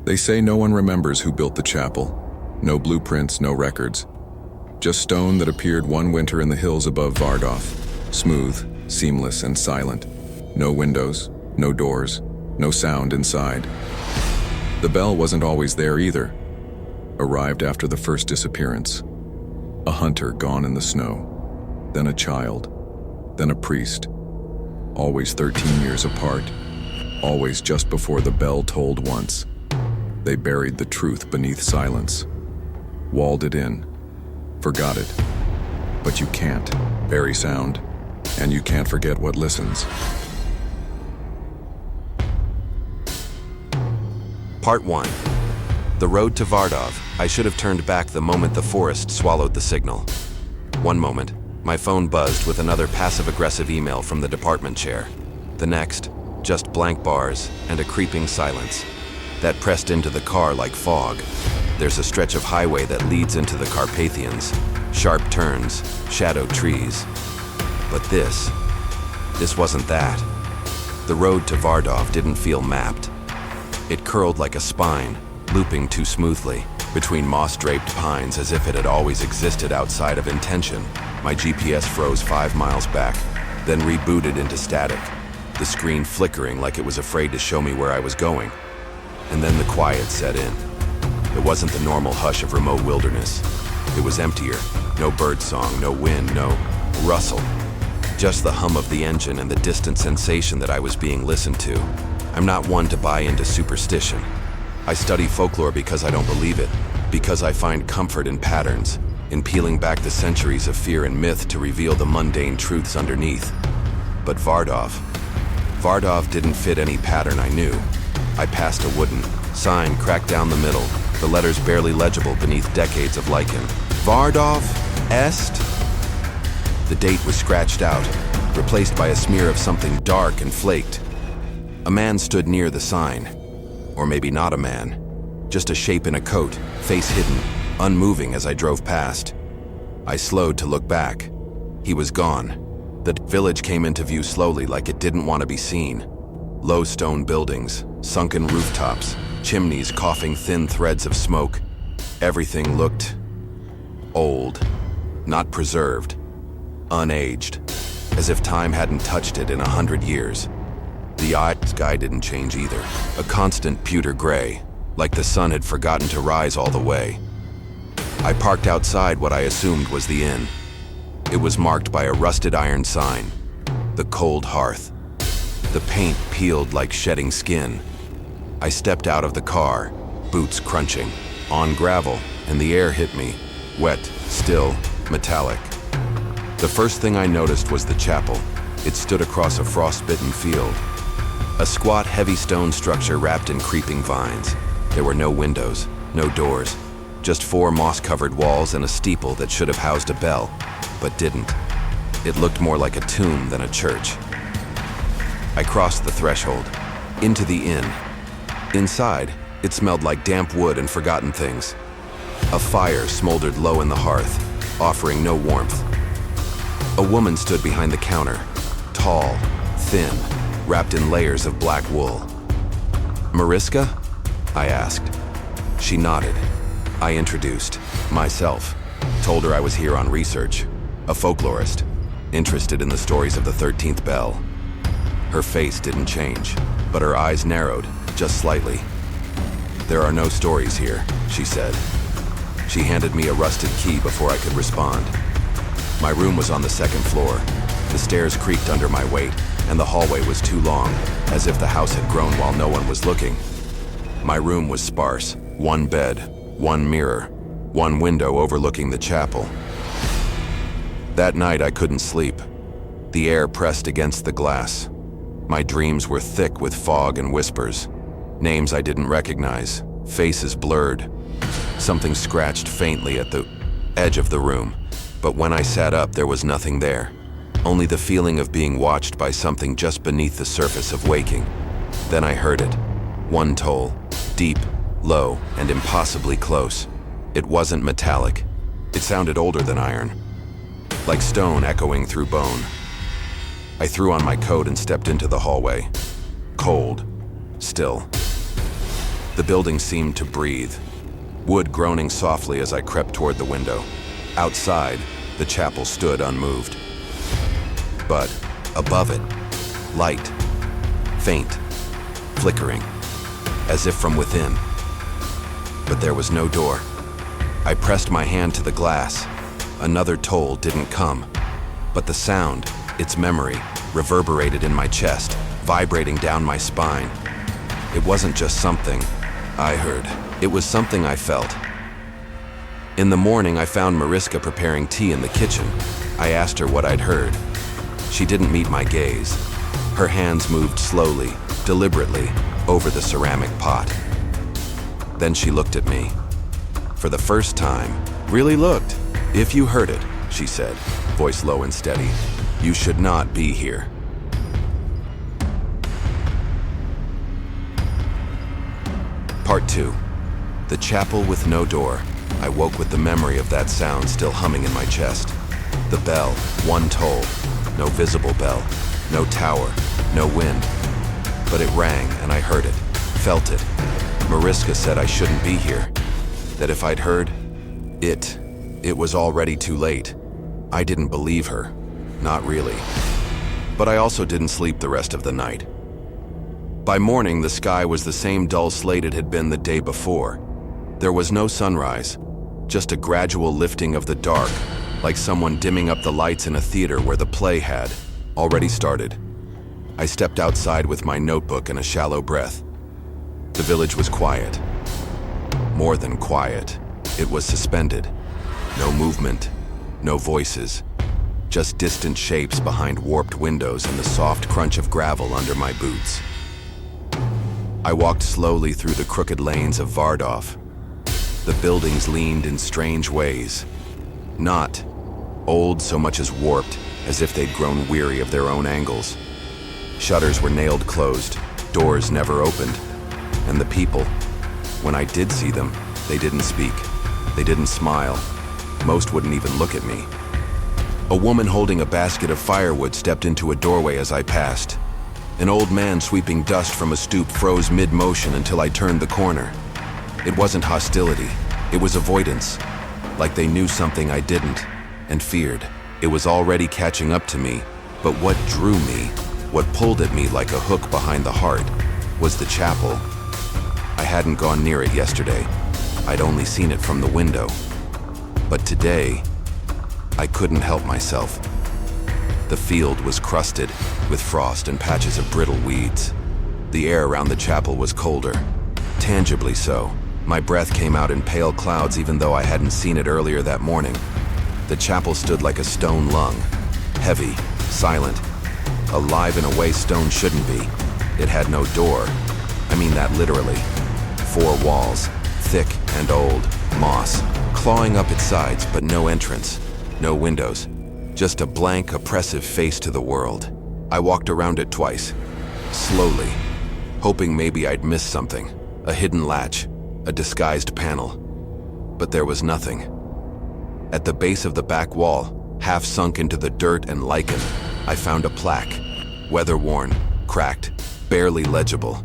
They say no one remembers who built the chapel. No blueprints, no records. Just stone that appeared one winter in the hills above Vardov. Smooth, seamless, and silent. No windows, no doors, no sound inside. The bell wasn't always there either. Arrived after the first disappearance. A hunter gone in the snow. Then a child. Then a priest. Always 13 years apart. Always just before the bell tolled once. They buried the truth beneath silence. Walled it in. Forgot it. But you can't bury sound, and you can't forget what listens. Part 1. The road to Vardov. I should have turned back the moment the forest swallowed the signal. One moment, my phone buzzed with another passive-aggressive email from the department chair. The next, just blank bars and a creeping silence. That pressed into the car like fog. There's a stretch of highway that leads into the Carpathians. Sharp turns, shadowed trees. But this wasn't that. The road to Vardov didn't feel mapped. It curled like a spine, looping too smoothly, between moss-draped pines as if it had always existed outside of intention. My GPS froze 5 miles back, then rebooted into static, the screen flickering like it was afraid to show me where I was going. And then the quiet set in. It wasn't the normal hush of remote wilderness. It was emptier. No birdsong, no wind, no rustle. Just the hum of the engine and the distant sensation that I was being listened to. I'm not one to buy into superstition. I study folklore because I don't believe it, because I find comfort in patterns, in peeling back the centuries of fear and myth to reveal the mundane truths underneath. But Vardov didn't fit any pattern I knew. I passed a wooden sign cracked down the middle, the letters barely legible beneath decades of lichen. Vardov Est? The date was scratched out, replaced by a smear of something dark and flaked. A man stood near the sign. Or maybe not a man. Just a shape in a coat, face hidden, unmoving as I drove past. I slowed to look back. He was gone. The village came into view slowly like it didn't want to be seen. Low stone buildings, sunken rooftops, chimneys coughing thin threads of smoke. Everything looked old, not preserved, unaged, as if time hadn't touched it in 100 years. The sky didn't change either, a constant pewter gray, like the sun had forgotten to rise all the way. I parked outside what I assumed was the inn. It was marked by a rusted iron sign, the cold hearth. The paint peeled like shedding skin. I stepped out of the car, boots crunching, on gravel, and the air hit me, wet, still, metallic. The first thing I noticed was the chapel. It stood across a frost-bitten field. A squat, heavy stone structure wrapped in creeping vines. There were no windows, no doors, just 4 moss-covered walls and a steeple that should have housed a bell, but didn't. It looked more like a tomb than a church. I crossed the threshold, into the inn. Inside, it smelled like damp wood and forgotten things. A fire smoldered low in the hearth, offering no warmth. A woman stood behind the counter, tall, thin, wrapped in layers of black wool. "Mariska?" I asked. She nodded. I introduced myself, told her I was here on research, a folklorist, interested in the stories of the 13th bell. Her face didn't change, but her eyes narrowed, just slightly. "There are no stories here," she said. She handed me a rusted key before I could respond. My room was on the 2nd floor. The stairs creaked under my weight, and the hallway was too long, as if the house had grown while no one was looking. My room was sparse, 1 bed, 1 mirror, 1 window overlooking the chapel. That night I couldn't sleep. The air pressed against the glass. My dreams were thick with fog and whispers. Names I didn't recognize, faces blurred. Something scratched faintly at the edge of the room, but when I sat up there was nothing there. Only the feeling of being watched by something just beneath the surface of waking. Then I heard it. 1 toll, deep, low, and impossibly close. It wasn't metallic. It sounded older than iron, like stone echoing through bone. I threw on my coat and stepped into the hallway. Cold. Still. The building seemed to breathe, wood groaning softly as I crept toward the window. Outside, the chapel stood unmoved. But above it, light, faint, flickering, as if from within. But there was no door. I pressed my hand to the glass. Another toll didn't come, but the sound, its memory, reverberated in my chest, vibrating down my spine. It wasn't just something I heard. It was something I felt. In the morning, I found Mariska preparing tea in the kitchen. I asked her what I'd heard. She didn't meet my gaze. Her hands moved slowly, deliberately, over the ceramic pot. Then she looked at me. For the first time, really looked. "If you heard it," she said, voice low and steady, "you should not be here." Part 2. The chapel with no door. I woke with the memory of that sound still humming in my chest. The bell, one toll. No visible bell, no tower, no wind. But it rang and I heard it, felt it. Mariska said I shouldn't be here. That if I'd heard it was already too late. I didn't believe her. Not really. But I also didn't sleep the rest of the night. By morning, the sky was the same dull slate it had been the day before. There was no sunrise, just a gradual lifting of the dark, like someone dimming up the lights in a theater where the play had already started. I stepped outside with my notebook and a shallow breath. The village was quiet. More than quiet. It was suspended. No movement, no voices, just distant shapes behind warped windows and the soft crunch of gravel under my boots. I walked slowly through the crooked lanes of Vardov. The buildings leaned in strange ways. Not old so much as warped, as if they'd grown weary of their own angles. Shutters were nailed closed, doors never opened. And the people, when I did see them, they didn't speak. They didn't smile. Most wouldn't even look at me. A woman holding a basket of firewood stepped into a doorway as I passed. An old man sweeping dust from a stoop froze mid-motion until I turned the corner. It wasn't hostility, it was avoidance. Like they knew something I didn't, and feared. It was already catching up to me, but what drew me, what pulled at me like a hook behind the heart, was the chapel. I hadn't gone near it yesterday. I'd only seen it from the window. But today, I couldn't help myself. The field was crusted with frost and patches of brittle weeds. The air around the chapel was colder, tangibly so. My breath came out in pale clouds even though I hadn't seen it earlier that morning. The chapel stood like a stone lung, heavy, silent, alive in a way stone shouldn't be. It had no door. I mean that literally. 4 walls, thick and old, moss, clawing up its sides, but no entrance, no windows. Just a blank, oppressive face to the world. I walked around it twice, slowly, hoping maybe I'd miss something, a hidden latch, a disguised panel. But there was nothing. At the base of the back wall, half sunk into the dirt and lichen, I found a plaque, weather-worn, cracked, barely legible.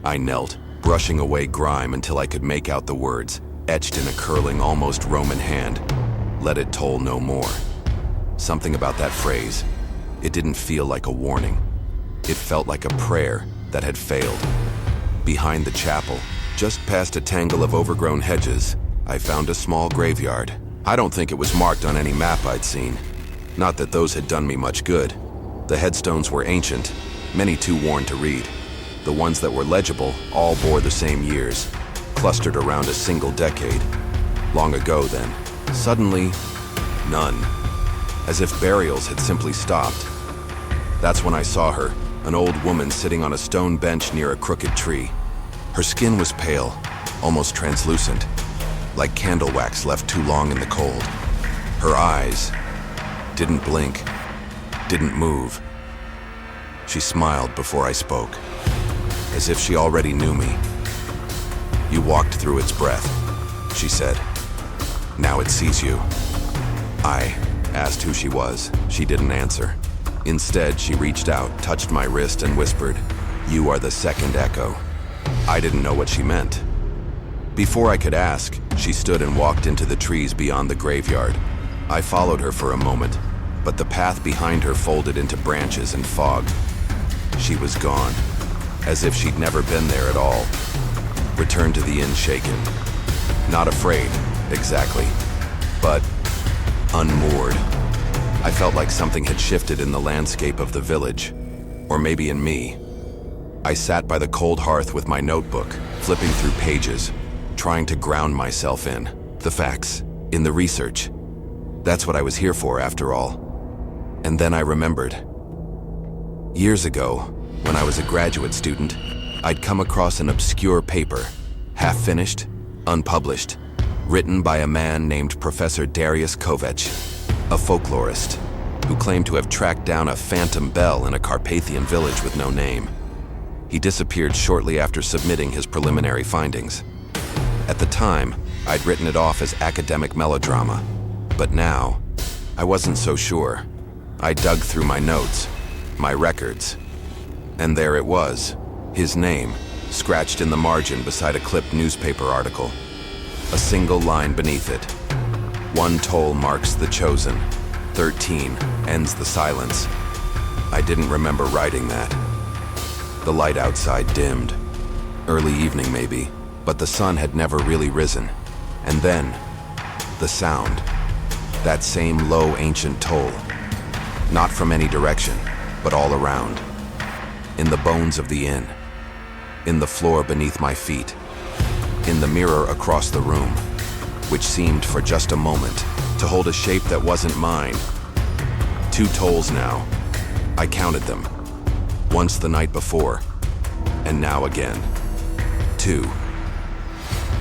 I knelt, brushing away grime until I could make out the words, etched in a curling, almost Roman hand. Let it toll no more. Something about that phrase. It didn't feel like a warning. It felt like a prayer that had failed. Behind the chapel, just past a tangle of overgrown hedges, I found a small graveyard. I don't think it was marked on any map I'd seen. Not that those had done me much good. The headstones were ancient, many too worn to read. The ones that were legible all bore the same years, clustered around a single decade. Long ago then, suddenly, none. As if burials had simply stopped. That's when I saw her, an old woman sitting on a stone bench near a crooked tree. Her skin was pale, almost translucent, like candle wax left too long in the cold. Her eyes didn't blink, didn't move. She smiled before I spoke, as if she already knew me. "You walked through its breath," she said. "Now it sees you." I asked who she was. She didn't answer. Instead, she reached out, touched my wrist, and whispered, "You are the second echo." I didn't know what she meant. Before I could ask, she stood and walked into the trees beyond the graveyard. I followed her for a moment, but the path behind her folded into branches and fog. She was gone, as if she'd never been there at all. Returned to the inn shaken. Not afraid, exactly, but unmoored. I felt like something had shifted in the landscape of the village, or maybe in me. I sat by the cold hearth with my notebook, flipping through pages, trying to ground myself in the facts, in the research. That's what I was here for, after all. And then I remembered. Years ago, when I was a graduate student, I'd come across an obscure paper, half-finished, unpublished, written by a man named Professor Darius Kovac, a folklorist, who claimed to have tracked down a phantom bell in a Carpathian village with no name. He disappeared shortly after submitting his preliminary findings. At the time, I'd written it off as academic melodrama, but now, I wasn't so sure. I dug through my notes, my records, and there it was, his name, scratched in the margin beside a clipped newspaper article. A single line beneath it. 1 toll marks the chosen. 13 ends the silence. I didn't remember writing that. The light outside dimmed. Early evening maybe, but the sun had never really risen. And then, the sound. That same low ancient toll. Not from any direction, but all around. In the bones of the inn. In the floor beneath my feet. In the mirror across the room, which seemed for just a moment to hold a shape that wasn't mine. 2 tolls now. I counted them. Once the night before, and now again. 2.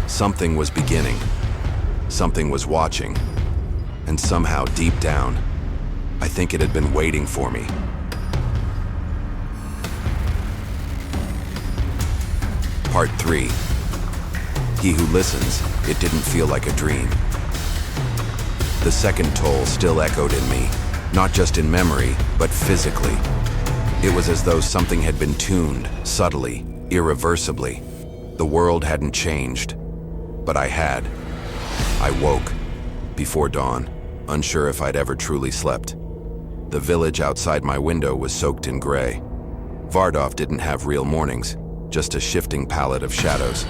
Something was beginning. Something was watching. And somehow, deep down, I think it had been waiting for me. Part 3. He who listens, it didn't feel like a dream. The second toll still echoed in me, not just in memory, but physically. It was as though something had been tuned, subtly, irreversibly. The world hadn't changed, but I had. I woke, before dawn, unsure if I'd ever truly slept. The village outside my window was soaked in gray. Vardov didn't have real mornings, just a shifting palette of shadows.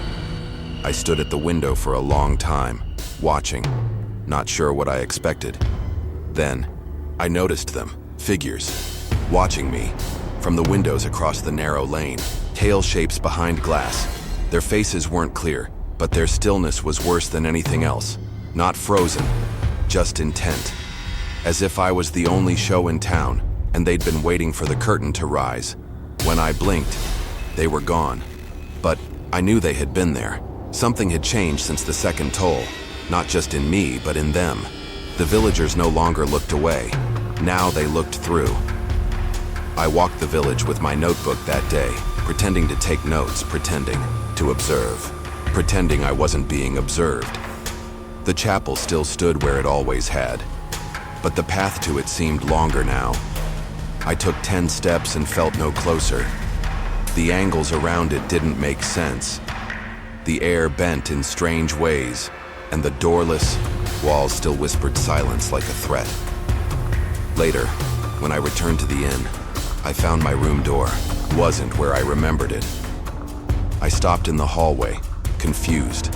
I stood at the window for a long time, watching, not sure what I expected. Then, I noticed them, figures, watching me, from the windows across the narrow lane, tail shapes behind glass. Their faces weren't clear, but their stillness was worse than anything else. Not frozen, just intent. As if I was the only show in town, and they'd been waiting for the curtain to rise. When I blinked, they were gone. But I knew they had been there. Something had changed since the second toll, not just in me, but in them. The villagers no longer looked away. Now they looked through. I walked the village with my notebook that day, pretending to take notes, pretending to observe, pretending I wasn't being observed. The chapel still stood where it always had, but the path to it seemed longer now. I took 10 steps and felt no closer. The angles around it didn't make sense. The air bent in strange ways, and the doorless walls still whispered silence like a threat. Later, when I returned to the inn, I found my room door wasn't where I remembered it. I stopped in the hallway, confused.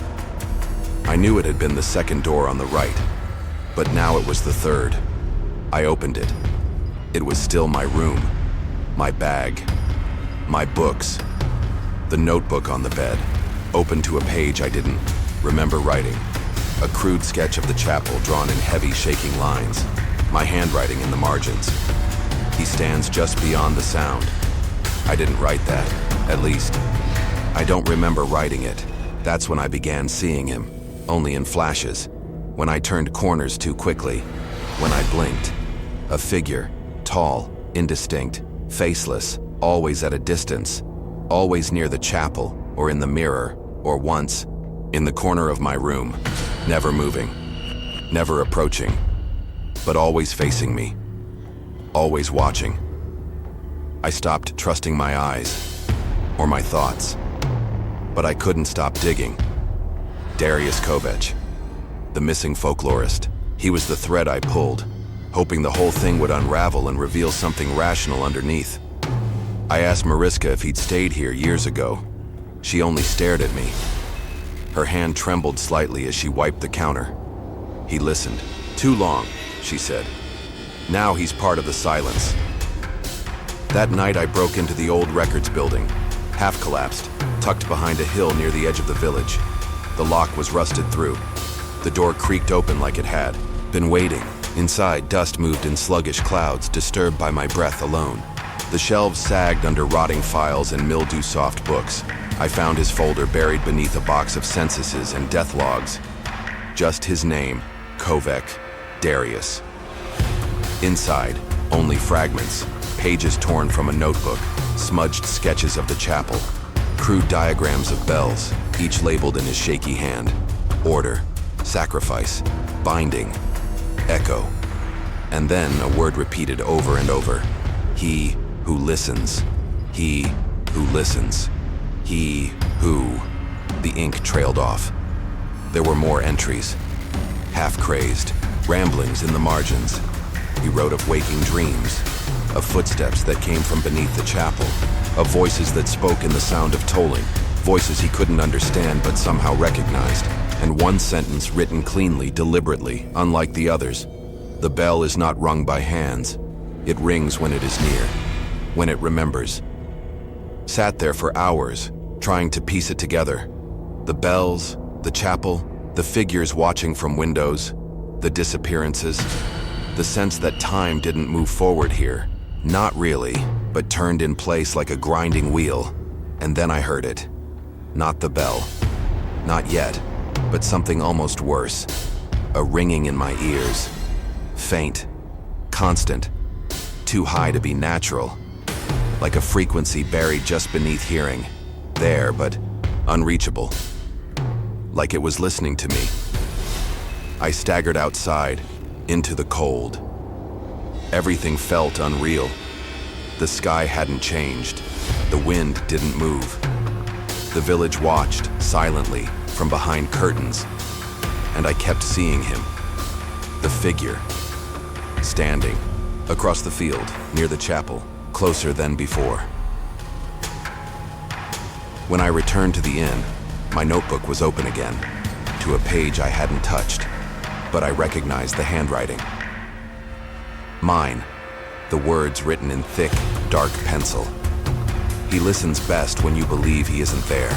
I knew it had been the second door on the right, but now it was the third. I opened it. It was still my room, my bag, my books, the notebook on the bed, open to a page I didn't remember writing, a crude sketch of the chapel drawn in heavy, shaking lines, my handwriting in the margins. He stands just beyond the sound. I didn't write that, at least. I don't remember writing it. That's when I began seeing him, only in flashes, when I turned corners too quickly, when I blinked. A figure, tall, indistinct, faceless, always at a distance, always near the chapel, or in the mirror, or once, in the corner of my room, never moving, never approaching, but always facing me, always watching. I stopped trusting my eyes, or my thoughts, but I couldn't stop digging. Darius Kovach, the missing folklorist. He was the thread I pulled, hoping the whole thing would unravel and reveal something rational underneath. I asked Mariska if he'd stayed here years ago. She only stared at me. Her hand trembled slightly as she wiped the counter. He listened. "Too long," she said. "Now he's part of the silence." That night I broke into the old records building, half collapsed, tucked behind a hill near the edge of the village. The lock was rusted through. The door creaked open like it had been waiting. Inside, dust moved in sluggish clouds, disturbed by my breath alone. The shelves sagged under rotting files and mildew-soft books. I found his folder buried beneath a box of censuses and death logs. Just his name, Kovach, Darius. Inside, only fragments, pages torn from a notebook, smudged sketches of the chapel, crude diagrams of bells, each labeled in his shaky hand. Order, sacrifice, binding, echo. And then a word repeated over and over. He who listens. He who listens. He who... The ink trailed off. There were more entries. Half-crazed, ramblings in the margins. He wrote of waking dreams, of footsteps that came from beneath the chapel, of voices that spoke in the sound of tolling, voices he couldn't understand but somehow recognized, and one sentence written cleanly, deliberately, unlike the others. The bell is not rung by hands. It rings when it is near, when it remembers. Sat there for hours, trying to piece it together. The bells, the chapel, the figures watching from windows, the disappearances, the sense that time didn't move forward here. Not really, but turned in place like a grinding wheel. And then I heard it. Not the bell. Not yet, but something almost worse. A ringing in my ears. Faint. Constant. Too high to be natural. Like a frequency buried just beneath hearing. There, but unreachable. Like it was listening to me. I staggered outside, into the cold. Everything felt unreal. The sky hadn't changed. The wind didn't move. The village watched, silently, from behind curtains. And I kept seeing him. The figure. Standing. Across the field, near the chapel. Closer than before. When I returned to the inn, my notebook was open again, to a page I hadn't touched, but I recognized the handwriting. Mine, the words written in thick, dark pencil. He listens best when you believe he isn't there.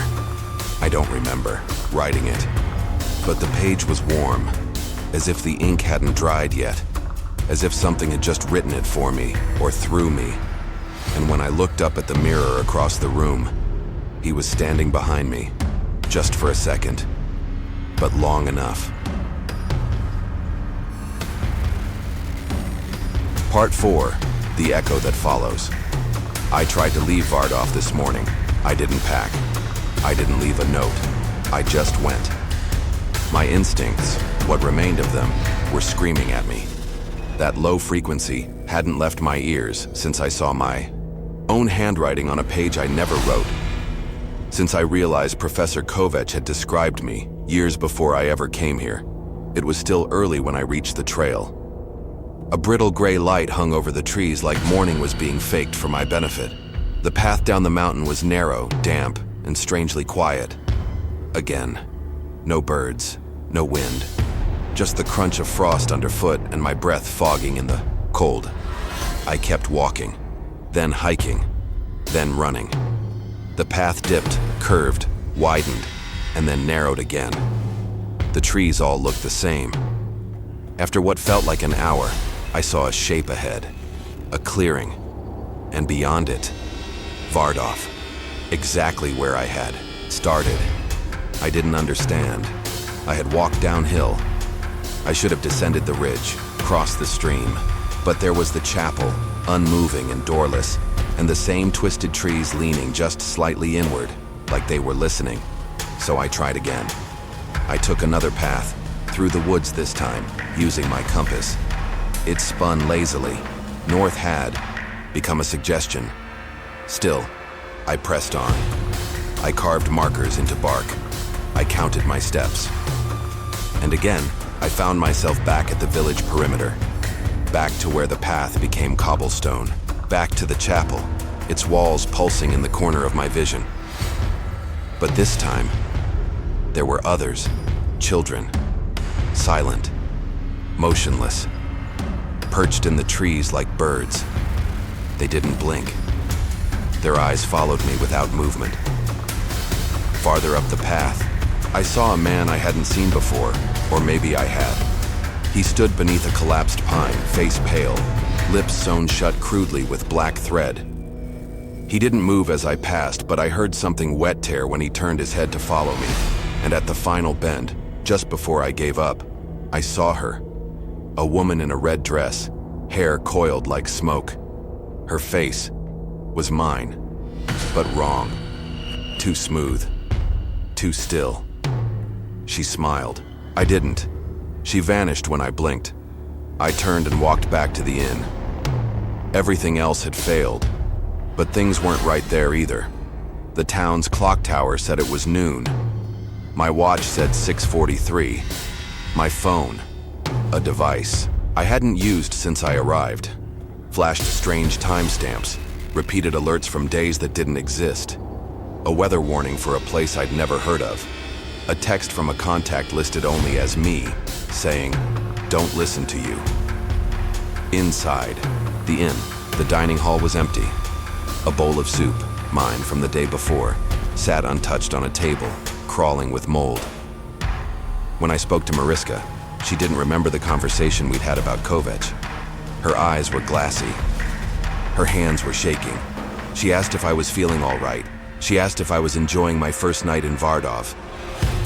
I don't remember writing it, but the page was warm, as if the ink hadn't dried yet, as if something had just written it for me, or through me. And when I looked up at the mirror across the room, he was standing behind me, just for a second, but long enough. Part 4, the echo that follows. I tried to leave Vardov this morning. I didn't pack. I didn't leave a note. I just went. My instincts, what remained of them, were screaming at me. That low frequency hadn't left my ears since I saw my own handwriting on a page I never wrote. Since I realized Professor Kovach had described me years before I ever came here. It was still early when I reached the trail. A brittle gray light hung over the trees like morning was being faked for my benefit. The path down the mountain was narrow, damp, and strangely quiet. Again, no birds, no wind. Just the crunch of frost underfoot and my breath fogging in the cold. I kept walking, then hiking, then running. The path dipped, curved, widened, and then narrowed again. The trees all looked the same. After what felt like an hour, I saw a shape ahead, a clearing, and beyond it, Vardov, exactly where I had started. I didn't understand. I had walked downhill. I should have descended the ridge, crossed the stream, but there was the chapel, unmoving and doorless, and the same twisted trees leaning just slightly inward, like they were listening. So I tried again. I took another path, through the woods this time, using my compass. It spun lazily. North had become a suggestion. Still, I pressed on. I carved markers into bark. I counted my steps. And again, I found myself back at the village perimeter. Back to where the path became cobblestone. Back to the chapel, its walls pulsing in the corner of my vision. But this time, there were others, children, silent, motionless, perched in the trees like birds. They didn't blink. Their eyes followed me without movement. Farther up the path, I saw a man I hadn't seen before, or maybe I had. He stood beneath a collapsed pine, face pale, lips sewn shut crudely with black thread. He didn't move as I passed, but I heard something wet tear when he turned his head to follow me. And at the final bend, just before I gave up, I saw her. A woman in a red dress, hair coiled like smoke. Her face was mine, but wrong. Too smooth, too still. She smiled. I didn't. She vanished when I blinked. I turned and walked back to the inn. Everything else had failed, but things weren't right there either. The town's clock tower said it was noon. My watch said 6:43. My phone, a device I hadn't used since I arrived, flashed strange timestamps, repeated alerts from days that didn't exist, a weather warning for a place I'd never heard of, a text from a contact listed only as me, saying, "Don't listen to you." Inside the inn, the dining hall was empty. A bowl of soup, mine from the day before, sat untouched on a table, crawling with mold. When I spoke to Mariska, she didn't remember the conversation we'd had about Kovac. Her eyes were glassy. Her hands were shaking. She asked if I was feeling all right. She asked if I was enjoying my first night in Vardov.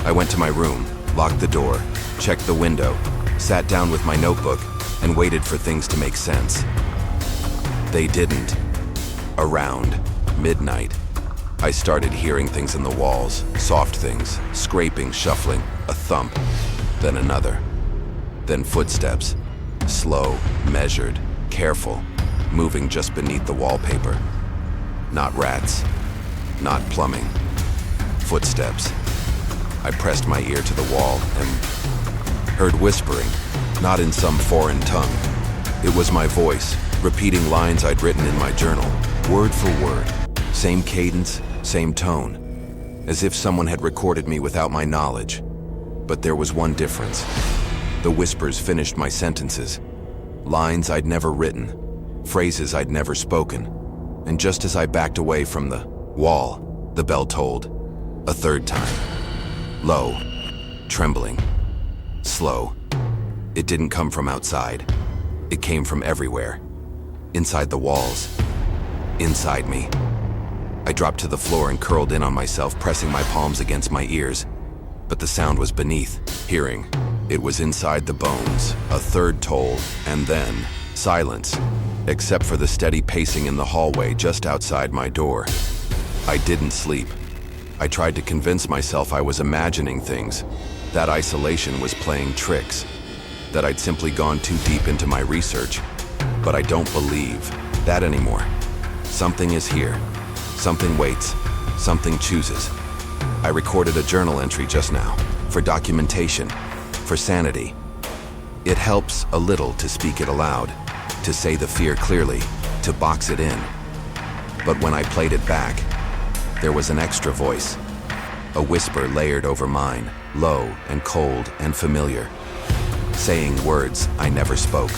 I went to my room, locked the door, checked the window, sat down with my notebook, and waited for things to make sense. They didn't. Around midnight, I started hearing things in the walls, soft things, scraping, shuffling, a thump, then another. Then footsteps, slow, measured, careful, moving just beneath the wallpaper. Not rats, not plumbing. Footsteps. I pressed my ear to the wall and heard whispering, not in some foreign tongue. It was my voice, repeating lines I'd written in my journal, word for word, same cadence, same tone, as if someone had recorded me without my knowledge. But there was one difference. The whispers finished my sentences, lines I'd never written, phrases I'd never spoken. And just as I backed away from the wall, the bell tolled, a third time. Low, trembling, slow. It didn't come from outside. It came from everywhere. Inside the walls. Inside me. I dropped to the floor and curled in on myself, pressing my palms against my ears. But the sound was beneath, hearing. It was inside the bones. A third toll, and then silence, except for the steady pacing in the hallway just outside my door. I didn't sleep. I tried to convince myself I was imagining things, that isolation was playing tricks, that I'd simply gone too deep into my research. But I don't believe that anymore. Something is here. Something waits. Something chooses. I recorded a journal entry just now, for documentation, for sanity. It helps a little to speak it aloud, to say the fear clearly, to box it in. But when I played it back, there was an extra voice, a whisper layered over mine, low and cold and familiar, saying words I never spoke.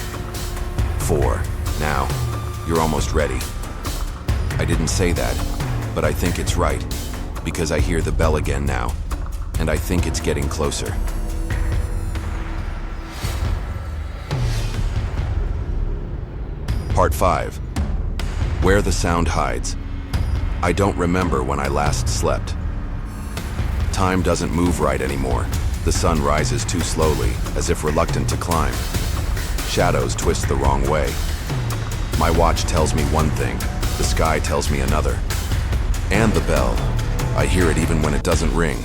4. Now, you're almost ready. I didn't say that, but I think it's right, because I hear the bell again now, and I think it's getting closer. Part 5. Where the sound hides. I don't remember when I last slept. Time doesn't move right anymore. The sun rises too slowly, as if reluctant to climb. Shadows twist the wrong way. My watch tells me one thing, the sky tells me another. And the bell. I hear it even when it doesn't ring.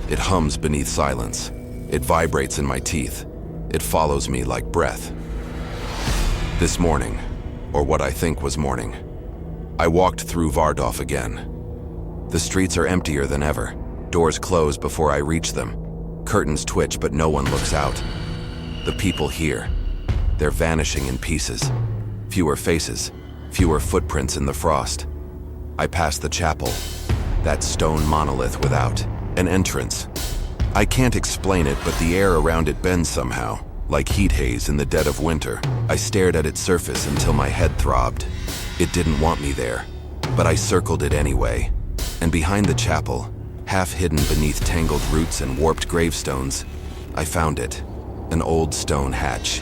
It hums beneath silence. It vibrates in my teeth. It follows me like breath. This morning, or what I think was morning, I walked through Vardov again. The streets are emptier than ever. Doors close before I reach them. Curtains twitch, but no one looks out. The people here, they're vanishing in pieces. Fewer faces, fewer footprints in the frost. I pass the chapel, that stone monolith without an entrance. I can't explain it, but the air around it bends somehow, like heat haze in the dead of winter. I stared at its surface until my head throbbed. It didn't want me there, but I circled it anyway. And behind the chapel, half hidden beneath tangled roots and warped gravestones, I found it, an old stone hatch.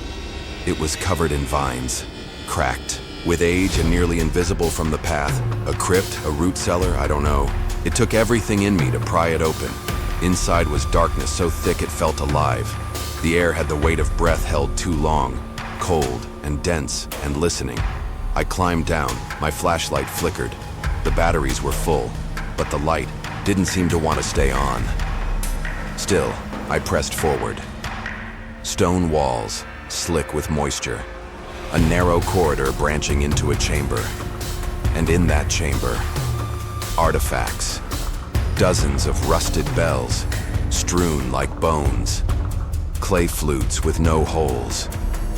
It was covered in vines, cracked, with age and nearly invisible from the path. A crypt, a root cellar, I don't know. It took everything in me to pry it open. Inside was darkness so thick it felt alive. The air had the weight of breath held too long, cold and dense and listening. I climbed down, my flashlight flickered. The batteries were full, but the light didn't seem to want to stay on. Still, I pressed forward. Stone walls, slick with moisture. A narrow corridor branching into a chamber. And in that chamber, artifacts. Dozens of rusted bells, strewn like bones. Clay flutes with no holes.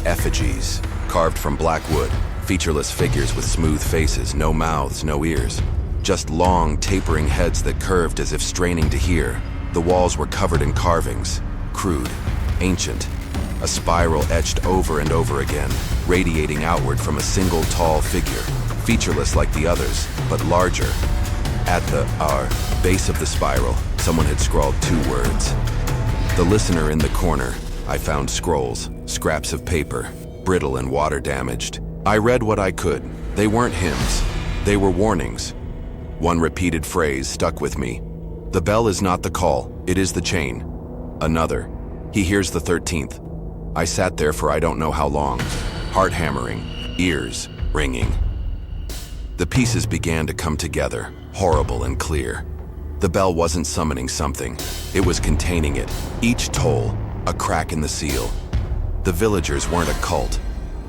Effigies, carved from black wood. Featureless figures with smooth faces, no mouths, no ears. Just long, tapering heads that curved as if straining to hear. The walls were covered in carvings, crude, ancient. A spiral etched over and over again, radiating outward from a single tall figure, featureless like the others, but larger. At the base of the spiral, someone had scrawled 2 words. The listener in the corner, I found scrolls, scraps of paper, brittle and water damaged. I read what I could. They weren't hymns. They were warnings. One repeated phrase stuck with me. The bell is not the call, it is the chain. Another. He hears the 13th. I sat there for I don't know how long, heart hammering, ears ringing. The pieces began to come together, horrible and clear. The bell wasn't summoning something, it was containing it. Each toll, a crack in the seal. The villagers weren't a cult.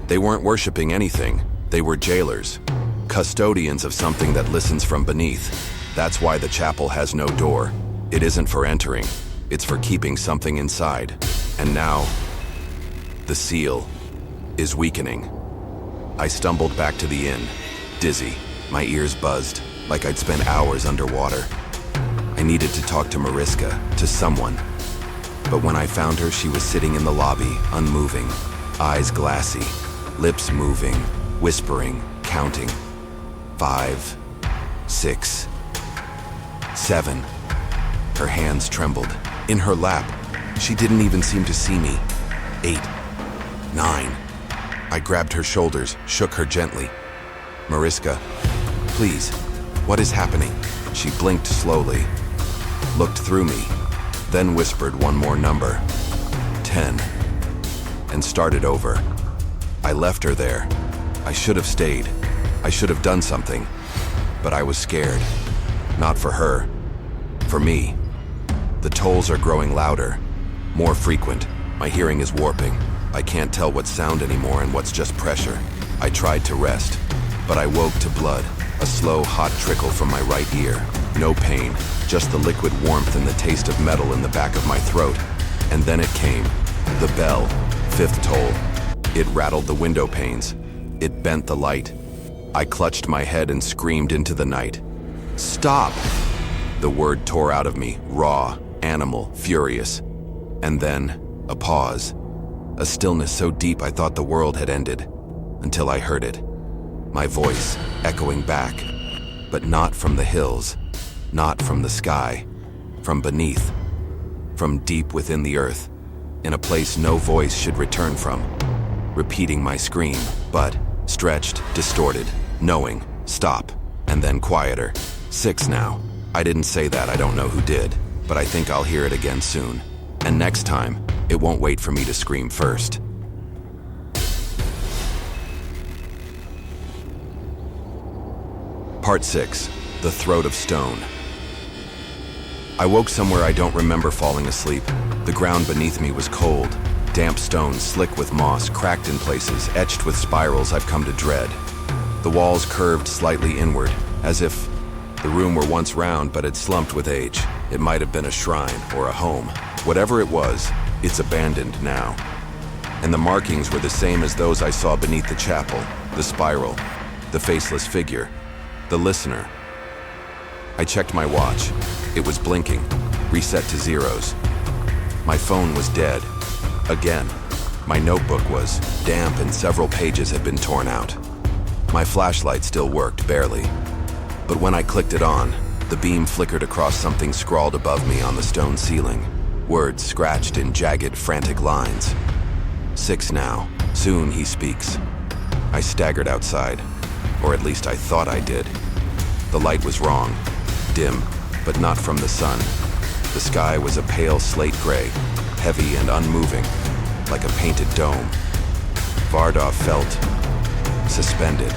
They weren't worshiping anything, they were jailers. Custodians of something that listens from beneath. That's why the chapel has no door. It isn't for entering, it's for keeping something inside. And now, the seal is weakening. I stumbled back to the inn, dizzy, my ears buzzed, like I'd spent hours underwater. I needed to talk to Mariska, to someone. But when I found her, she was sitting in the lobby, unmoving, eyes glassy, lips moving, whispering, counting. 5, 6, 7. Her hands trembled. In her lap, she didn't even seem to see me. 8, 9. I grabbed her shoulders, shook her gently. Mariska, please, what is happening? She blinked slowly, looked through me, then whispered one more number, 10, and started over. I left her there. I should have stayed. I should have done something, but I was scared. Not for her, for me. The tolls are growing louder, more frequent. My hearing is warping. I can't tell what's sound anymore and what's just pressure. I tried to rest, but I woke to blood, a slow, hot trickle from my right ear. No pain, just the liquid warmth and the taste of metal in the back of my throat. And then it came, the bell, 5th toll. It rattled the window panes. It bent the light. I clutched my head and screamed into the night. Stop! The word tore out of me, raw, animal, furious. And then, a pause. A stillness so deep I thought the world had ended. Until I heard it. My voice, echoing back. But not from the hills. Not from the sky. From beneath. From deep within the earth. In a place no voice should return from. Repeating my scream, but stretched, distorted, knowing, stop, and then quieter. 6 now. I didn't say that, I don't know who did, but I think I'll hear it again soon. And next time, it won't wait for me to scream first. Part 6, The Throat of Stone. I woke somewhere I don't remember falling asleep. The ground beneath me was cold. Damp stone, slick with moss, cracked in places, etched with spirals I've come to dread. The walls curved slightly inward, as if the room were once round but had slumped with age. It might have been a shrine or a home. Whatever it was, it's abandoned now. And the markings were the same as those I saw beneath the chapel, the spiral, the faceless figure, the listener. I checked my watch. It was blinking, reset to zeros. My phone was dead. Again. My notebook was damp and several pages had been torn out. My flashlight still worked, barely. But when I clicked it on, the beam flickered across something scrawled above me on the stone ceiling. Words scratched in jagged, frantic lines. 6 now. Soon he speaks. I staggered outside, or at least I thought I did. The light was wrong. Dim, but not from the sun. The sky was a pale slate gray, heavy and unmoving, like a painted dome. Vardov felt suspended.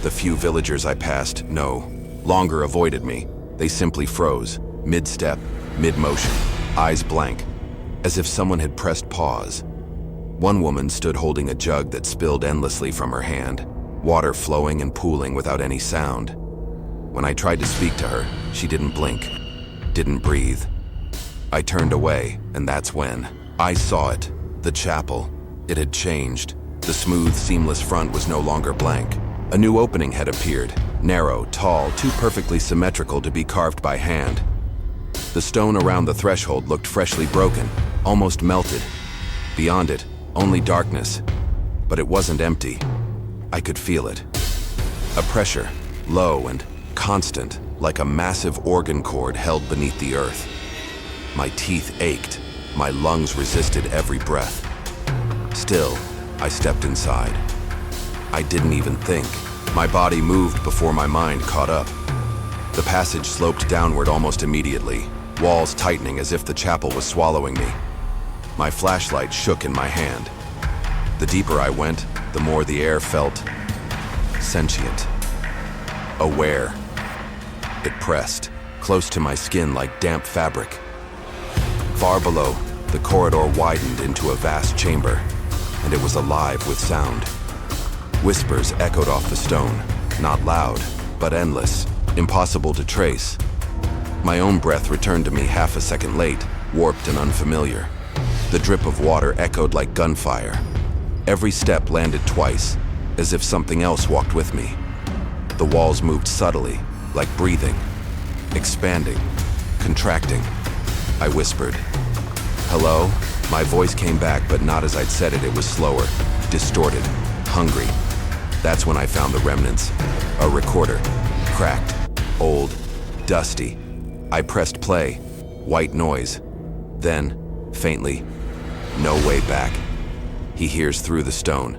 The few villagers I passed no longer avoided me. They simply froze, mid-step, mid-motion, eyes blank, as if someone had pressed pause. One woman stood holding a jug that spilled endlessly from her hand, water flowing and pooling without any sound. When I tried to speak to her, she didn't blink, didn't breathe. I turned away, and that's when I saw it. The chapel. It had changed. The smooth, seamless front was no longer blank. A new opening had appeared, narrow, tall, too perfectly symmetrical to be carved by hand. The stone around the threshold looked freshly broken, almost melted. Beyond it, only darkness. But it wasn't empty. I could feel it. A pressure, low and constant, like a massive organ cord held beneath the earth. My teeth ached. My lungs resisted every breath. Still, I stepped inside. I didn't even think. My body moved before my mind caught up. The passage sloped downward almost immediately, walls tightening as if the chapel was swallowing me. My flashlight shook in my hand. The deeper I went, the more the air felt sentient, aware. It pressed, close to my skin like damp fabric. Far below, the corridor widened into a vast chamber, and it was alive with sound. Whispers echoed off the stone, not loud, but endless, impossible to trace. My own breath returned to me half a second late, warped and unfamiliar. The drip of water echoed like gunfire. Every step landed twice, as if something else walked with me. The walls moved subtly, like breathing, expanding, contracting. I whispered, "Hello?" My voice came back, but not as I'd said it. It was slower, distorted, hungry. That's when I found the remnants. A recorder, cracked, old, dusty. I pressed play, white noise. Then, faintly, no way back. He hears through the stone.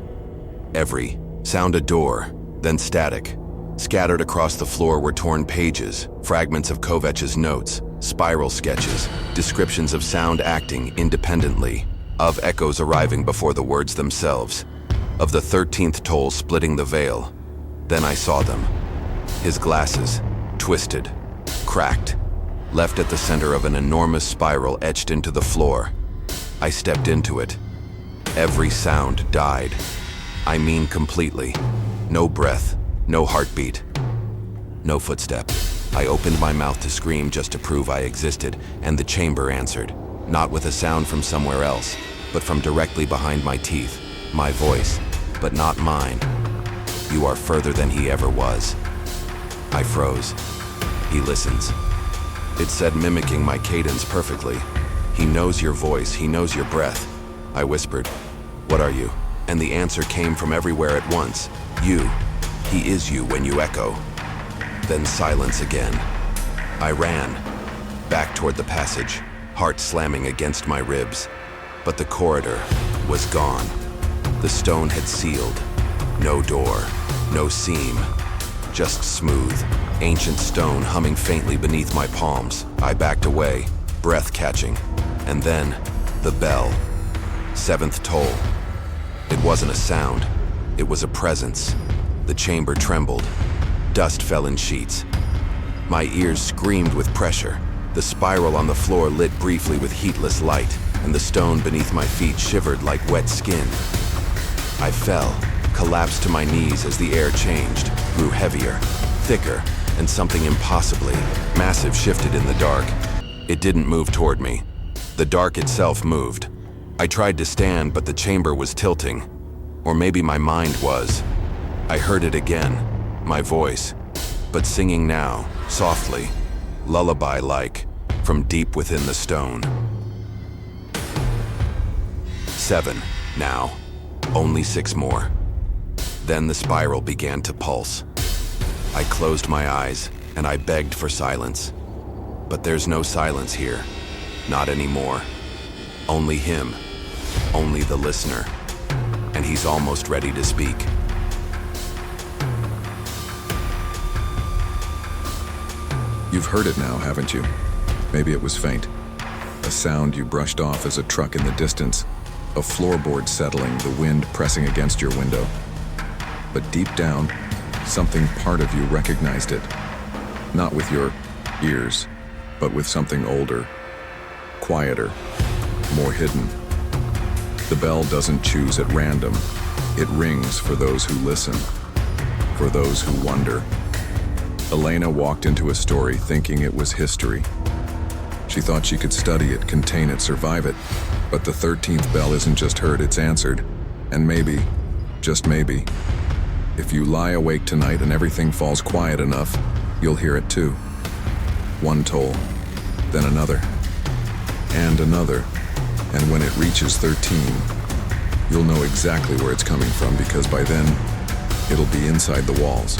Every sound, a door, then static. Scattered across the floor were torn pages, fragments of Kovech's notes, spiral sketches, descriptions of sound acting independently, of echoes arriving before the words themselves, of the 13th toll splitting the veil. Then I saw them. His glasses, twisted, cracked, left at the center of an enormous spiral etched into the floor. I stepped into it. Every sound died. I mean completely. No breath, no heartbeat, no footstep. I opened my mouth to scream just to prove I existed, and the chamber answered, not with a sound from somewhere else, but from directly behind my teeth. My voice, but not mine. "You are further than he ever was." I froze. He listens. It said, mimicking my cadence perfectly. "He knows your voice, he knows your breath." I whispered, "What are you?" And the answer came from everywhere at once. "You. He is you when you echo." Then silence again. I ran, back toward the passage, heart slamming against my ribs. But the corridor was gone. The stone had sealed. No door, no seam, just smooth, ancient stone humming faintly beneath my palms. I backed away, breath catching. And then, the bell. 7th toll. It wasn't a sound. It was a presence. The chamber trembled. Dust fell in sheets. My ears screamed with pressure. The spiral on the floor lit briefly with heatless light, and the stone beneath my feet shivered like wet skin. I fell, collapsed to my knees as the air changed, grew heavier, thicker, and something impossibly massive shifted in the dark. It didn't move toward me. The dark itself moved. I tried to stand, but the chamber was tilting. Or maybe my mind was. I heard it again, my voice, but singing now, softly, lullaby-like, from deep within the stone. 7, now. Only 6 more. Then the spiral began to pulse. I closed my eyes, and I begged for silence. But there's no silence here. Not anymore. Only him. Only the listener. And he's almost ready to speak. You've heard it now, haven't you? Maybe it was faint. A sound you brushed off as a truck in the distance, a floorboard settling, the wind pressing against your window. But deep down, something part of you recognized it. Not with your ears, but with something older, quieter, more hidden. The bell doesn't choose at random. It rings for those who listen, for those who wonder. Elena walked into a story thinking it was history. She thought she could study it, contain it, survive it. But the 13th bell isn't just heard, it's answered. And maybe, just maybe, if you lie awake tonight and everything falls quiet enough, you'll hear it too. One toll, then another, and another. And when it reaches 13, you'll know exactly where it's coming from, because by then, it'll be inside the walls.